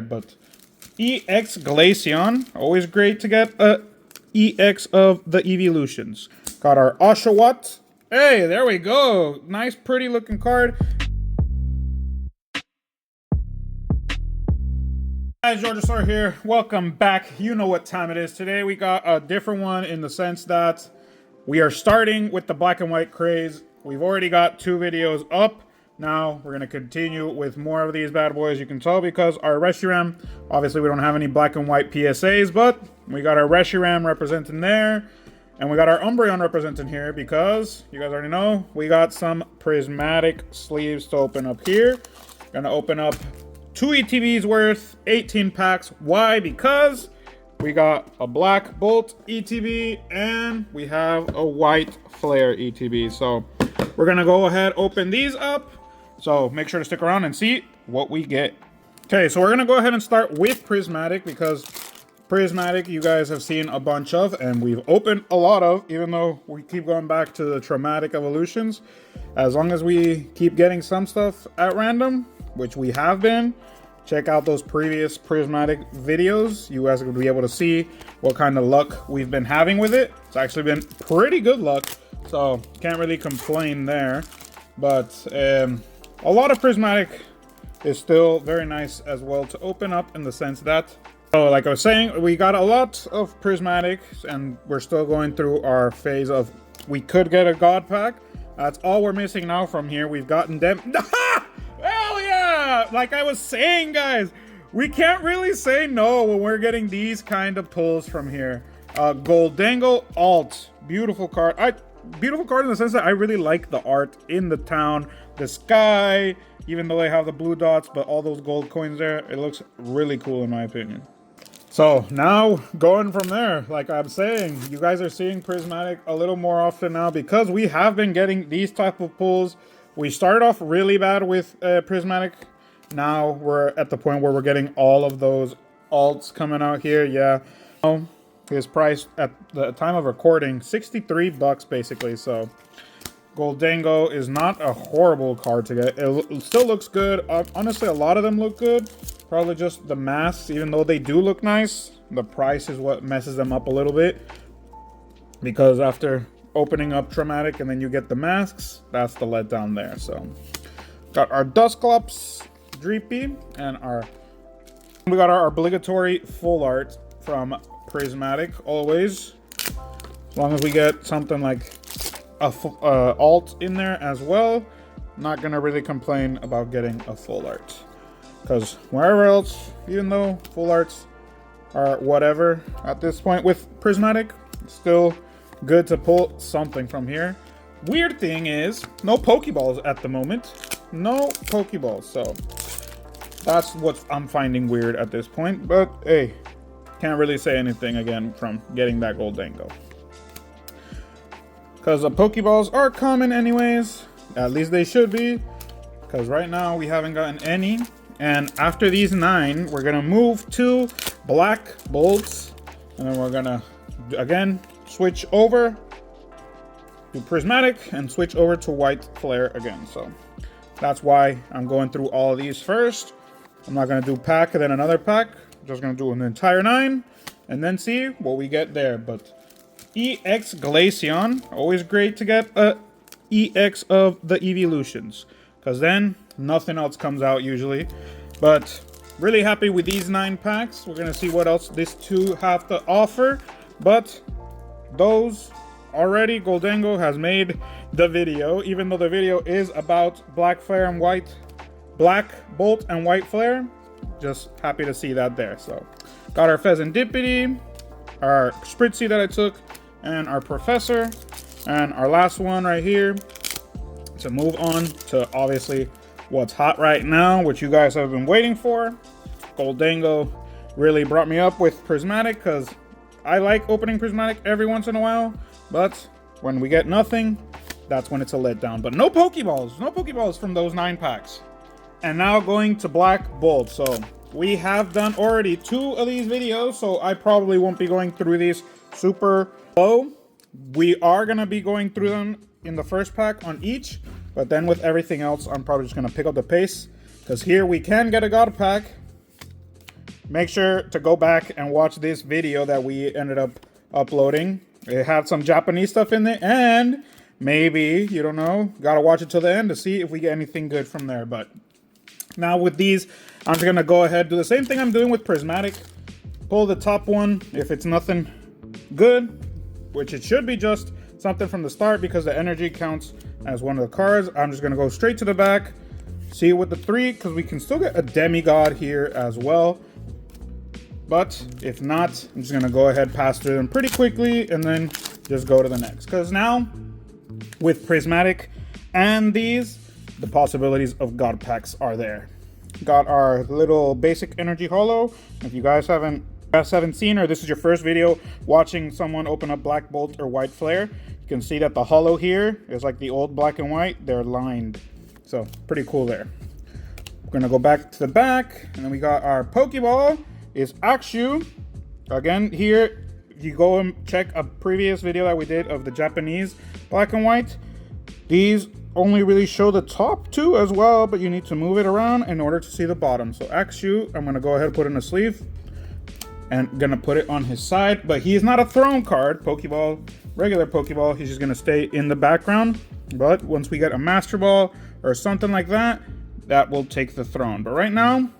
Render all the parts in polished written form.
But EX Glaceon, always great to get a EX of the Evolutions. Got our Oshawott. Hey, there we go. Nice, pretty looking card. Guys, Georgisaur here. Welcome back. You know what time it is. Today we got a different one in the sense that we are starting with the black and white craze. We've already got 2 videos up. Now we're going to continue with more of these bad boys. You can tell because our Reshiram, obviously we don't have any black and white PSAs, but we got our Reshiram representing there. And we got our Umbreon representing here because, you guys already know, we got some Prismatic sleeves to open up here. Gonna open up 2 ETBs worth, 18 packs. Why? Because we got a black Bolt ETB and we have a white Flare ETB. So we're gonna go ahead, open these up. So make sure to stick around and see what we get. Okay, so we're gonna go ahead and start with Prismatic because Prismatic you guys have seen a bunch of and we've opened a lot of, even though we keep going back to the traumatic evolutions. As long as we keep getting some stuff at random, which we have been, check out those previous Prismatic videos. You guys will be able to see what kind of luck we've been having with it. It's actually been pretty good luck, so can't really complain there. But a lot of Prismatic is still very nice as well to open up in the sense that, so like I was saying, we got a lot of Prismatic and we're still going through our phase of we could get a God Pack. That's all we're missing now from here. We've gotten them. Hell yeah! Like I was saying, guys, we can't really say no when we're getting these kind of pulls from here. Goldango Alt. Beautiful card. Beautiful card in the sense that I really like the art in the town, the sky, even though they have the blue dots, but all those gold coins there, it looks really cool in my opinion. So now going from there, like I'm saying, you guys are seeing Prismatic a little more often now because we have been getting these type of pulls. We started off really bad with Prismatic. Now we're at the point where we're getting all of those alts coming out here. Yeah. His price at the time of recording, 63 bucks basically. So Goldango is not a horrible card to get. It still looks good. Honestly, a lot of them look good. Probably just the masks, even though they do look nice, the price is what messes them up a little bit. Because after opening up Traumatic and then you get the masks, that's the letdown there. So got our Dusclops, Dreepy, and we got our obligatory full art from Prismatic always. As long as we get something like a alt in there as well, not gonna really complain about getting a full art. Because wherever else, even though full arts are whatever at this point with Prismatic, still good to pull something from here. Weird thing is, no Pokeballs at the moment. No Pokeballs, so that's what I'm finding weird at this point. But hey, can't really say anything again from getting that Goldango. Because the Pokeballs are common anyways. At least they should be. Because right now we haven't gotten any. And after these 9, we're going to move to Black Bolts. And then we're going to, again, switch over to Prismatic and switch over to White Flare again. So that's why I'm going through all of these first. I'm not going to do pack and then another pack. I'm just going to do an entire 9 and then see what we get there. But EX Glaceon, always great to get a EX of the Evolutions. Because then nothing else comes out usually. But really happy with these 9 packs. We're going to see what else these 2 have to offer. But those already, Goldango has made the video. Even though the video is about Black Flare and Black Bolt and White Flare. Just happy to see that there. So got our Pheasantipity, our Spritzy that I took, and our Professor. And our last one right here to move on to obviously what's hot right now, which you guys have been waiting for. Goldango really brought me up with Prismatic because I like opening Prismatic every once in a while, but when we get nothing, that's when it's a letdown. But no Pokeballs from those 9 packs. And now going to Black Bolt. So we have done already 2 of these videos, so I probably won't be going through these super low. We are going to be going through them in the first pack on each, but then with everything else, I'm probably just going to pick up the pace, because here we can get a God Pack, make sure to go back and watch this video that we ended up uploading. It had some Japanese stuff in there, and maybe, you don't know, gotta watch it till the end to see if we get anything good from there. But now with these, I'm just gonna go ahead, do the same thing I'm doing with Prismatic. Pull the top one. If it's nothing good, which it should be just something from the start because the energy counts as one of the cards, I'm just gonna go straight to the back, see with the 3, because we can still get a demigod here as well. But if not, I'm just gonna go ahead, pass through them pretty quickly, and then just go to the next. Because now, with Prismatic and these, the possibilities of God packs are there. Got our little basic energy holo. If you guys haven't seen, or this is your first video watching someone open up Black Bolt or White Flare, you can see that the holo here is like the old black and white. They're lined. So pretty cool there. We're gonna go back to the back, and then we got our Pokeball is Akshu. Again, here, if you go and check a previous video that we did of the Japanese black and white, these only really show the top 2 as well, but you need to move it around in order to see the bottom. So Akshu, I'm gonna go ahead and put in a sleeve and gonna put it on his side, but he is not a throne card. Pokeball, regular Pokeball, he's just gonna stay in the background. But once we get a Master Ball or something like that, that will take the throne. But right now,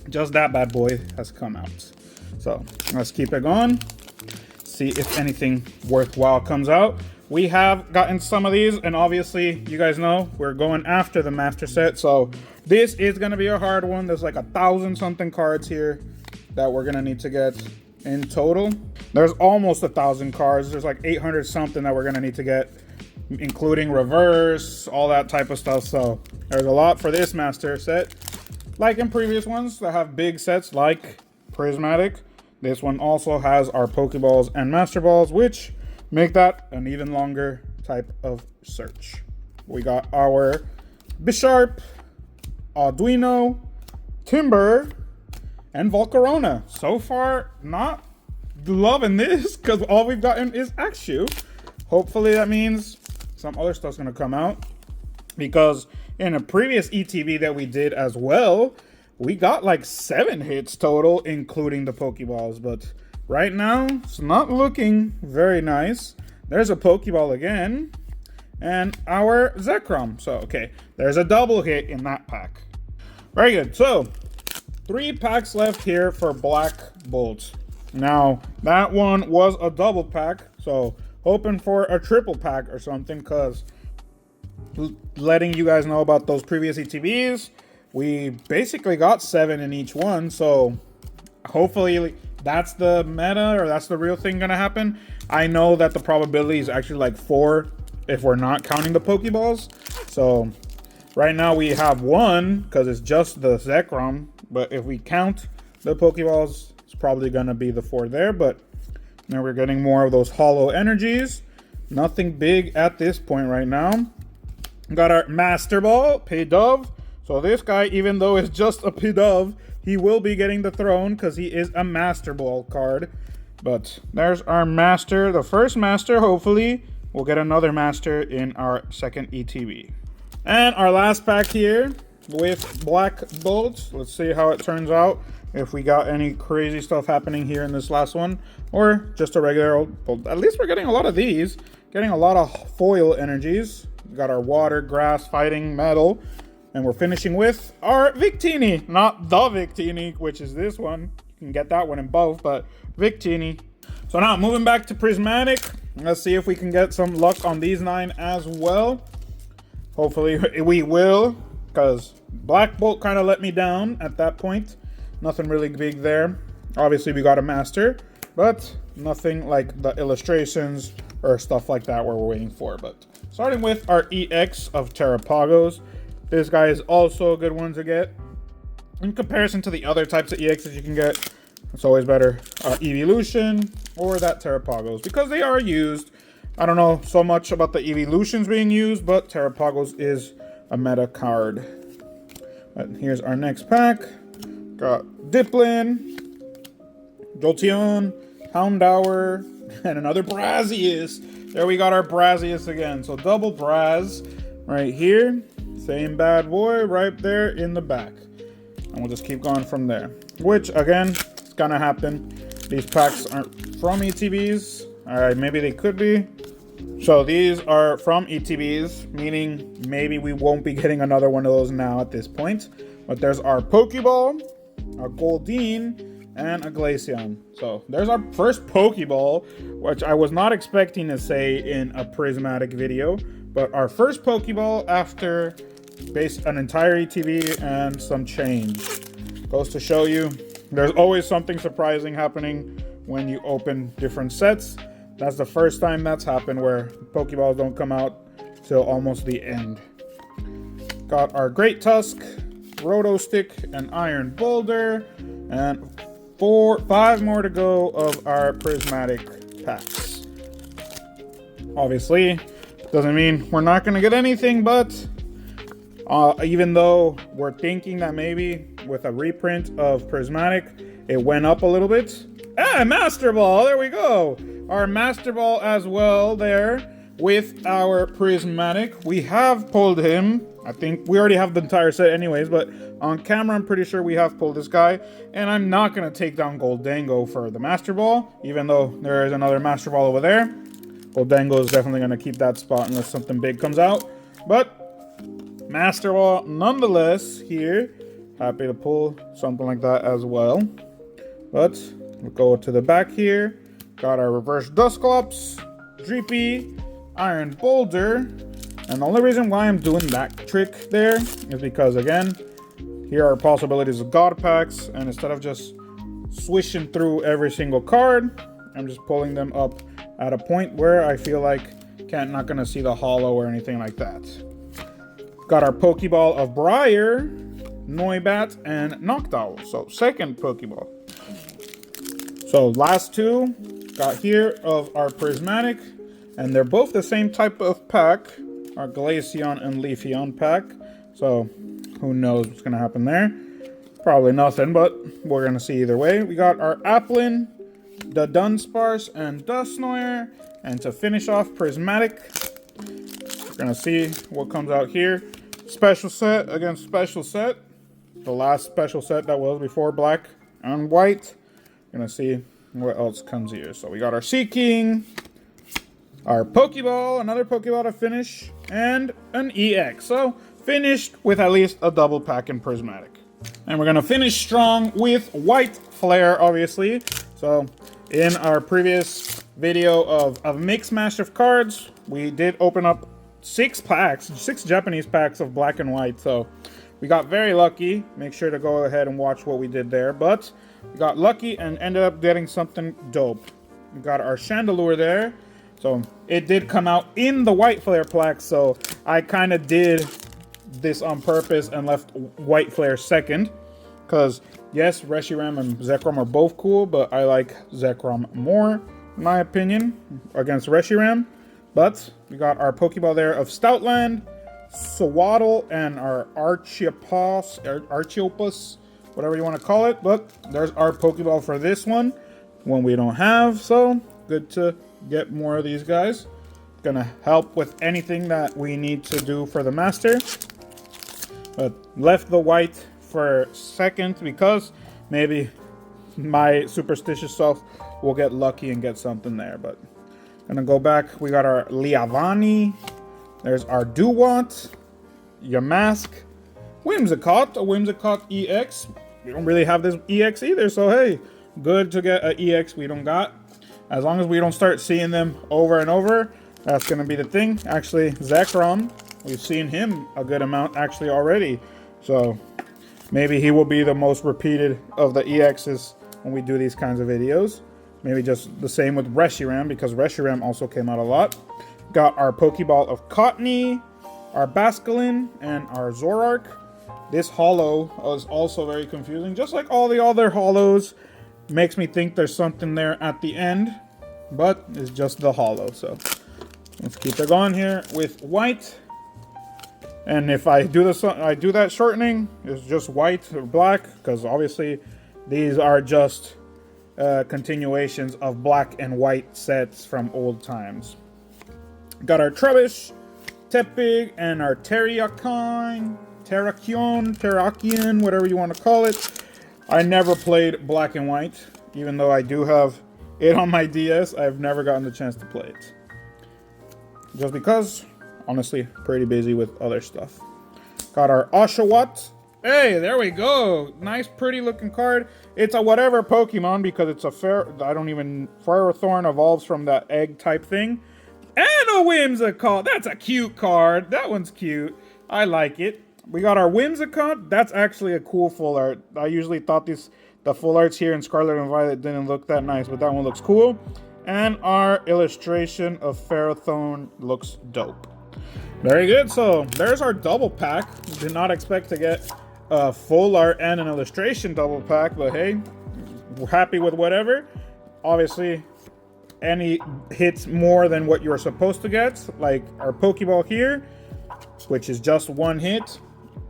just that bad boy has come out. So let's keep it going. See if anything worthwhile comes out. We have gotten some of these, and obviously, you guys know, we're going after the master set. So this is gonna be a hard one. There's like 1,000 something cards here that we're gonna need to get in total. There's almost 1,000 cards. There's like 800 something that we're gonna need to get, including reverse, all that type of stuff. So there's a lot for this master set. Like in previous ones that have big sets like Prismatic, this one also has our Pokeballs and Master Balls, which make that an even longer type of search. We got our Bisharp, Arduino, Timber, and Volcarona. So far, not loving this because all we've gotten is Akshu. Hopefully that means some other stuff's gonna come out, because in a previous ETV that we did as well, we got like 7 hits total, including the Pokeballs. But right now, it's not looking very nice. There's a Pokeball again, and our Zekrom. So, okay, there's a double hit in that pack. Very good. So, 3 packs left here for Black Bolt. Now, that one was a double pack, so hoping for a triple pack or something, because letting you guys know about those previous ETBs, we basically got 7 in each one. So, hopefully that's the meta, or that's the real thing gonna happen. I know that the probability is actually like 4 if we're not counting the Pokeballs. So right now we have 1 because it's just the Zekrom, but if we count the Pokeballs, it's probably gonna be the 4 there. But now we're getting more of those hollow energies. Nothing big at this point right now. Got our Master Ball, Pidove. So this guy, even though it's just a Pidove, he will be getting the throne because he is a Master Ball card. But there's our Master, the first Master. Hopefully, we'll get another Master in our second ETB. And our last pack here with Black Bolt. Let's see how it turns out. If we got any crazy stuff happening here in this last one, or just a regular old Bolt. At least we're getting a lot of these. Getting a lot of foil energies. We got our water, grass, fighting, metal. And we're finishing with our Victini. Not the Victini, which is this one. You can get that one in both, but Victini. So now, moving back to Prismatic. Let's see if we can get some luck on these 9 as well. Hopefully we will, because Black Bolt kind of let me down at that point. Nothing really big there. Obviously, we got a Master, but nothing like the illustrations or stuff like that where we're waiting for. But starting with our EX of Terrapagos. This guy is also a good one to get. In comparison to the other types of EXs you can get, it's always better Evolution or that Terrapagos, because they are used. I don't know so much about the Evolutions being used, but Terrapagos is a meta card. But here's our next pack. Got Diplin, Jolteon, Houndour, and another Brazius. There we got our Brazius again. So double Braz right here. Same bad boy right there in the back. And we'll just keep going from there. which again, it's gonna happen. These packs aren't from ETBs. Alright, maybe they could be. So these are from ETBs, meaning maybe we won't be getting another one of those now at this point. But there's our Pokeball, our Goldeen, and a Glaceon. So there's our first Pokeball, which I was not expecting to say in a Prismatic video. But our first Pokeball after an entire ETB and some change. Goes to show you, there's always something surprising happening when you open different sets. That's the first time that's happened where Pokeballs don't come out till almost the end. Got our Great Tusk, Roto Stick, and Iron Boulder, and 5 more to go of our Prismatic packs. Obviously, doesn't mean we're not going to get anything, but even though we're thinking that maybe with a reprint of Prismatic, it went up a little bit. Master Ball, there we go. Our Master Ball as well there with our Prismatic. We have pulled him. I think we already have the entire set anyways, but on camera I'm pretty sure we have pulled this guy. And I'm not going to take down Goldango for the Master Ball, even though there is another Master Ball over there. Goldango is definitely going to keep that spot unless something big comes out. But Master Ball nonetheless here. Happy to pull something like that as well. But we'll go to the back here. Got our reverse Dusclops, Dreepy, Iron Boulder. And the only reason why I'm doing that trick there is because, again, here are possibilities of God packs. And instead of just swishing through every single card, I'm just pulling them up at a point where I feel like not going to see the holo or anything like that. Got our Pokeball of Briar, Noibat, and Noctowl. So second Pokeball. So last two got here of our Prismatic, and they're both the same type of pack, our Glaceon and Leafeon pack. So who knows what's going to happen there. Probably nothing, but we're going to see either way. We got our Applin, the Dunsparce, and Dusknoir. And to finish off Prismatic, we're going to see what comes out here. Special set against special set. The last special set that was before black and white. Gonna see what else comes here. So we got our Seaking, our Pokeball, another Pokeball to finish, and an EX. So finished with at least a double pack in Prismatic. And we're gonna finish strong with White Flare, obviously. So in our previous video of a mix mash of cards, we did open up 6 Japanese packs of black and white. So we got very lucky. Make sure to go ahead and watch what we did there. But we got lucky and ended up getting something dope. We got our Chandelure there. So it did come out in the White Flare plaque. So I kind of did this on purpose and left White Flare second. Because yes, Reshiram and Zekrom are both cool, but I like Zekrom more, in my opinion, against Reshiram. But we got our Pokeball there of Stoutland, Sawaddle, and our Archeopus, whatever you want to call it. But there's our Pokeball for this one we don't have. So good to get more of these guys. Gonna help with anything that we need to do for the master. But left the white for second because maybe my superstitious self will get lucky and get something there. But gonna go back. We got our Liavani. There's our Dewont, Yamask, Whimsicott, a Whimsicott EX. We don't really have this EX either, so hey, good to get an EX we don't got. As long as we don't start seeing them over and over, that's going to be the thing. Actually, Zekrom, we've seen him a good amount actually already. So maybe he will be the most repeated of the EXs when we do these kinds of videos. Maybe just the same with Reshiram, because Reshiram also came out a lot. Got our Pokeball of Cottony, our Basculin, and our Zoroark. This holo is also very confusing, just like all the other holos. Makes me think there's something there at the end, but it's just the holo. So let's keep it going here with white. And if I do this, I do that shortening, it's just white or black, because obviously these are just continuations of black and white sets from old times. Got our Trubbish, Tepig, and our Terrakion, whatever you want to call it. I never played Black and White, even though I do have it on my DS. I've never gotten the chance to play it. Just because, honestly, pretty busy with other stuff. Got our Oshawott. Hey, there we go. Nice, pretty looking card. It's a whatever Pokemon because it's a Ferrothorn evolves from that egg type thing. And a Whimsicott. That's a cute card. That one's cute. I like it. We got our Whimsicott. That's actually a cool full art. I usually thought the full arts here in Scarlet and Violet didn't look that nice, but that one looks cool. And our illustration of Ferrothorn looks dope. Very good. So there's our double pack. Did not expect to get a full art and an illustration double pack, but hey, we're happy with whatever. Obviously, any hits more than what you're supposed to get, like our Pokeball here, which is just one hit,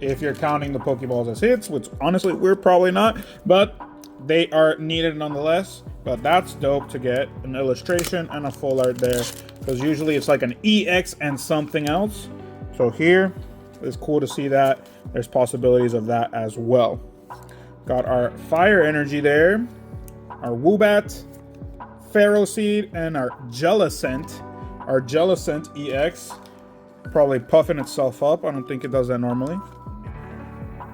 if you're counting the Pokeballs as hits, which honestly we're probably not, but they are needed nonetheless. But that's dope to get an illustration and a full art there, because usually it's like an EX and something else. So here, it's cool to see that there's possibilities of that as well. Got our Fire Energy there, our Woobat, Ferroseed, and our Jellicent. Our Jellicent EX. Probably puffing itself up. I don't think it does that normally.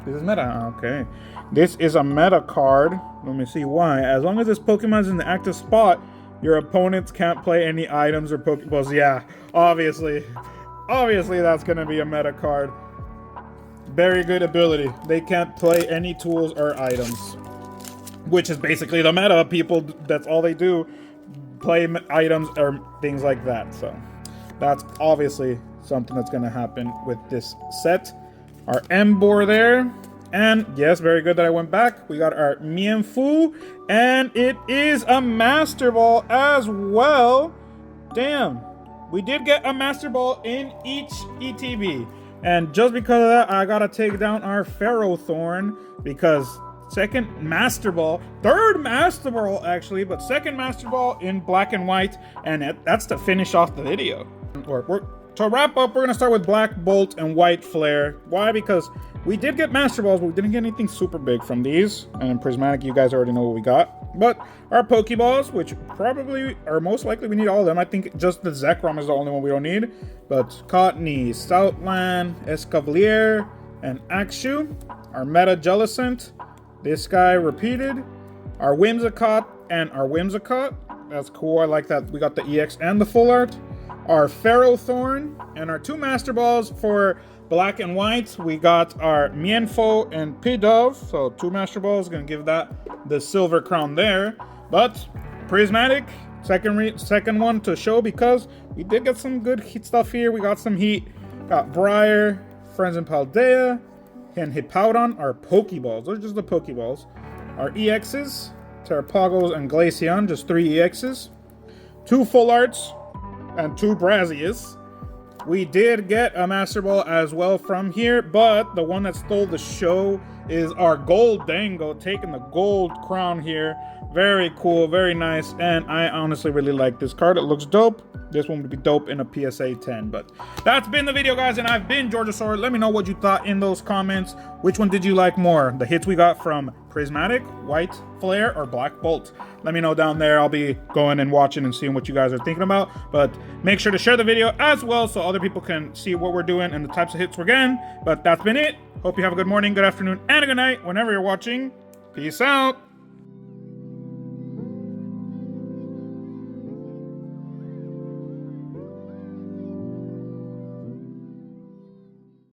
This is meta. Okay. This is a meta card. Let me see why. As long as this Pokemon is in the active spot, your opponents can't play any items or Pokeballs. Yeah, obviously. Obviously, that's going to be a meta card. Very good ability. They can't play any tools or items, which is basically the meta. People, that's all they do. Play items or things like that. So that's obviously something that's going to happen with this set. Our Emboar there. And yes, very good that I went back. We got our Mienfoo. And it is a Master Ball as well. Damn. We did get a Master Ball in each ETB. And just because of that, I got to take down our Ferrothorn. Because second Master Ball. Third Master Ball, actually. But second Master Ball in Black and White. And that's to finish off the video. To wrap up, we're going to start with Black Bolt and White Flare. Why? Because we did get Master Balls, but we didn't get anything super big from these. And in Prismatic, you guys already know what we got. But our Pokeballs, which probably, or most likely we need all of them. I think just the Zekrom is the only one we don't need. But Cottonee, Stoutland, Escavalier, and Axew. Our Meta Jellicent. This guy repeated. Our Whimsicott and our Whimsicott. That's cool. I like that we got the EX and the full art. Our Ferrothorn, and our two Master Balls for Black and White. We got our Mienfoo and Pidove, so two Master Balls, gonna give that the silver crown there. But Prismatic, second one to show, because we did get some good heat stuff here. We got some heat, got Briar, Friends in Paldea, and Hippowdon, our Pokeballs. Those are just the Pokeballs. Our EXs, Terrapagos and Glaceon, just 3 EXs. 2 full arts, and 2 Brazias. We did get a Master Ball as well from here, but the one that stole the show is our Gold Dango, taking the gold crown here. Very cool, very nice, and I honestly really like this card. It looks dope. This one would be dope in a PSA 10, but that's been the video, guys, and I've been Georgiasaur. Let me know what you thought in those comments. Which one did you like more? The hits we got from Prismatic, White Flare, or Black Bolt? Let me know down there. I'll be going and watching and seeing what you guys are thinking about, but make sure to share the video as well so other people can see what we're doing and the types of hits we're getting. But that's been it. Hope you have a good morning, good afternoon, and a good night whenever you're watching. Peace out.